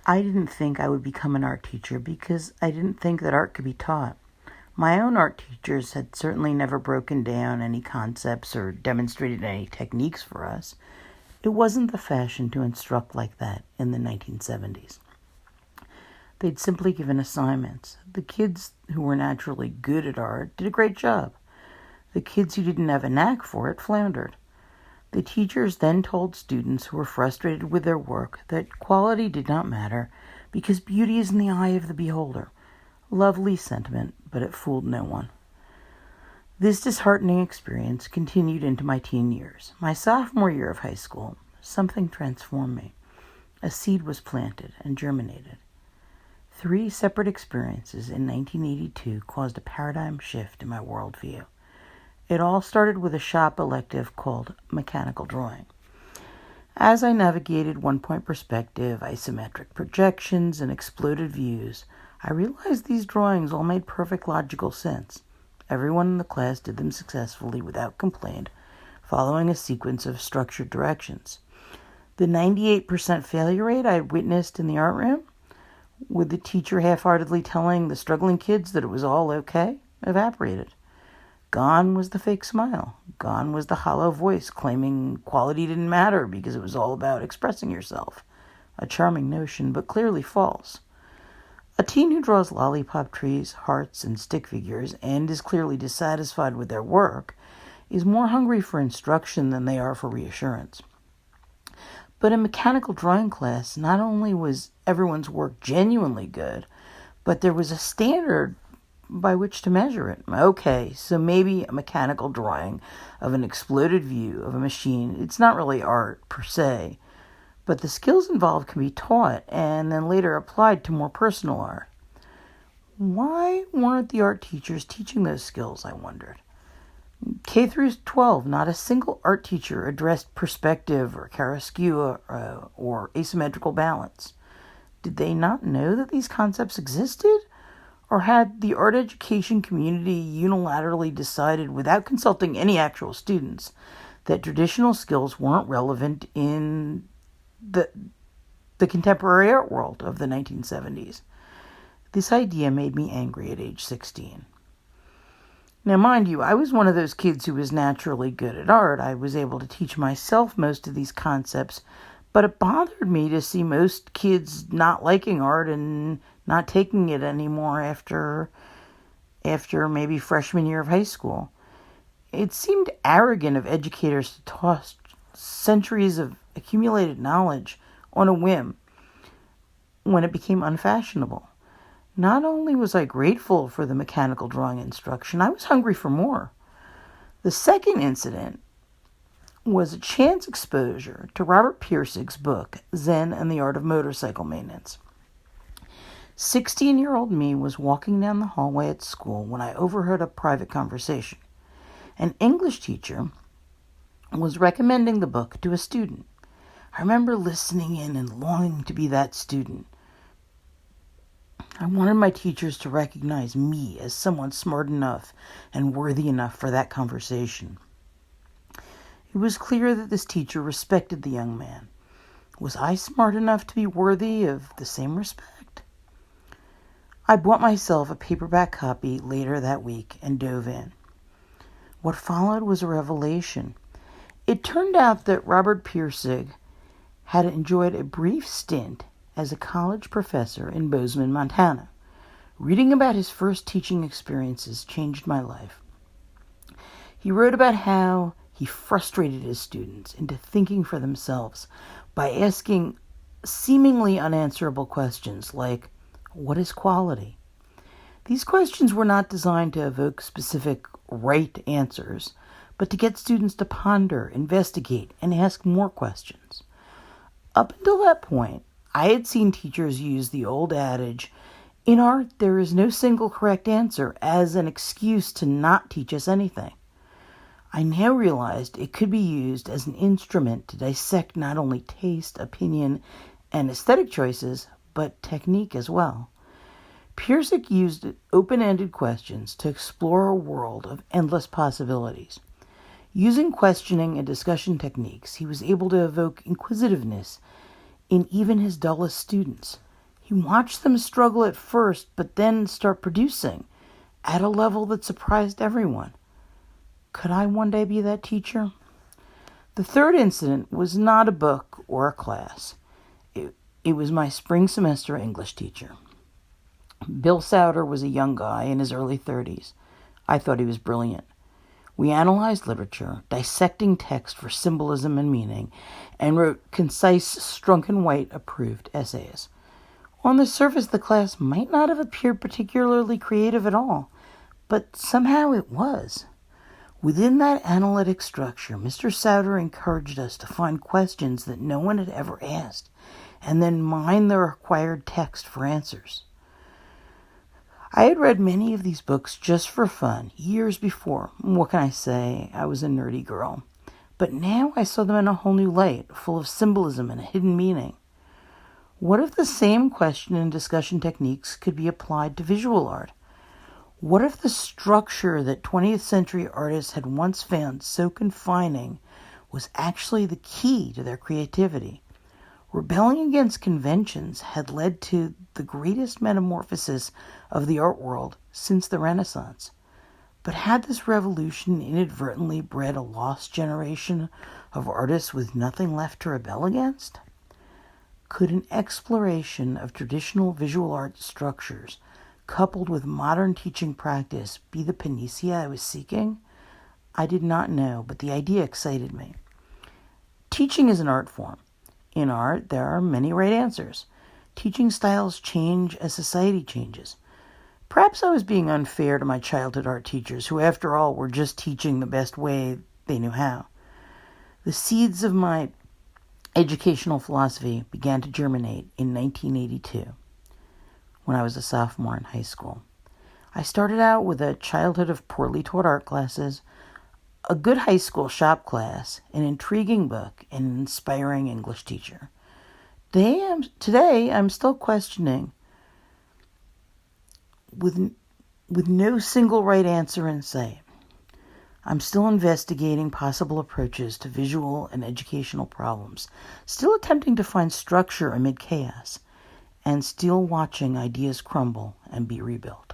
I didn't think I would become an art teacher because I didn't think that art could be taught. My own art teachers had certainly never broken down any concepts or demonstrated any techniques for us. It wasn't the fashion to instruct like that in the 1970s. They'd simply given assignments. The kids who were naturally good at art did a great job. The kids who didn't have a knack for it floundered. The teachers then told students who were frustrated with their work that quality did not matter because beauty is in the eye of the beholder. Lovely sentiment, but it fooled no one. This disheartening experience continued into my teen years. My sophomore year of high school, something transformed me. A seed was planted and germinated. 3 separate experiences in 1982 caused a paradigm shift in my worldview. It all started with a shop elective called mechanical drawing. As I navigated one-point perspective, isometric projections, and exploded views, I realized these drawings all made perfect logical sense. Everyone in the class did them successfully without complaint, following a sequence of structured directions. The 98% failure rate I witnessed in the art room, with the teacher half-heartedly telling the struggling kids that it was all okay, evaporated. Gone was the fake smile. Gone was the hollow voice claiming quality didn't matter because it was all about expressing yourself. A charming notion, but clearly false. A teen who draws lollipop trees, hearts, and stick figures and is clearly dissatisfied with their work is more hungry for instruction than they are for reassurance. But in mechanical drawing class, not only was everyone's work genuinely good, but there was a standard by which to measure it. Okay, so maybe a mechanical drawing of an exploded view of a machine, it's not really art per se, but the skills involved can be taught and then later applied to more personal art. Why weren't the art teachers teaching those skills, I wondered. K through 12, not a single art teacher addressed perspective or chiaroscuro or asymmetrical balance. Did they not know that these concepts existed? Or had the art education community unilaterally decided, without consulting any actual students, that traditional skills weren't relevant in the contemporary art world of the 1970s? This idea made me angry at age 16. Now, mind you, I was one of those kids who was naturally good at art. I was able to teach myself most of these concepts, but it bothered me to see most kids not liking art and not taking it anymore after maybe freshman year of high school. It seemed arrogant of educators to toss centuries of accumulated knowledge on a whim when it became unfashionable. Not only was I grateful for the mechanical drawing instruction, I was hungry for more. The second incident was a chance exposure to Robert Pirsig's book, Zen and the Art of Motorcycle Maintenance. 16-year-old me was walking down the hallway at school when I overheard a private conversation. An English teacher was recommending the book to a student. I remember listening in and longing to be that student. I wanted my teachers to recognize me as someone smart enough and worthy enough for that conversation. It was clear that this teacher respected the young man. Was I smart enough to be worthy of the same respect? I bought myself a paperback copy later that week and dove in. What followed was a revelation. It turned out that Robert Pirsig had enjoyed a brief stint as a college professor in Bozeman, Montana. Reading about his first teaching experiences changed my life. He wrote about how he frustrated his students into thinking for themselves by asking seemingly unanswerable questions like, what is quality? These questions were not designed to evoke specific right answers, but to get students to ponder, investigate, and ask more questions. Up until that point, I had seen teachers use the old adage, in art there is no single correct answer, as an excuse to not teach us anything. I now realized it could be used as an instrument to dissect not only taste, opinion, and aesthetic choices, but technique as well. Pirsig used open-ended questions to explore a world of endless possibilities. Using questioning and discussion techniques, he was able to evoke inquisitiveness in even his dullest students. He watched them struggle at first, but then start producing at a level that surprised everyone. Could I one day be that teacher? The third incident was not a book or a class. It was my spring semester English teacher. Bill Souter was a young guy in his early 30s. I thought he was brilliant. We analyzed literature, dissecting text for symbolism and meaning, and wrote concise, Strunk and White approved essays. On the surface, the class might not have appeared particularly creative at all, but somehow it was. Within that analytic structure, Mr. Souter encouraged us to find questions that no one had ever asked, and then mine the required text for answers. I had read many of these books just for fun, years before. What can I say? I was a nerdy girl. But now I saw them in a whole new light, full of symbolism and a hidden meaning. What if the same question and discussion techniques could be applied to visual art? What if the structure that 20th century artists had once found so confining was actually the key to their creativity? Rebelling against conventions had led to the greatest metamorphosis of the art world since the Renaissance. But had this revolution inadvertently bred a lost generation of artists with nothing left to rebel against? Could an exploration of traditional visual art structures, coupled with modern teaching practice, be the panacea I was seeking? I did not know, but the idea excited me. Teaching is an art form. In art, there are many right answers. Teaching styles change as society changes. Perhaps I was being unfair to my childhood art teachers, who, after all, were just teaching the best way they knew how. The seeds of my educational philosophy began to germinate in 1982, when I was a sophomore in high school. I started out with a childhood of poorly taught art classes, a good high school shop class, an intriguing book, and an inspiring English teacher. Today, I'm still questioning, with no single right answer in sight. I'm still investigating possible approaches to visual and educational problems, still attempting to find structure amid chaos, and still watching ideas crumble and be rebuilt.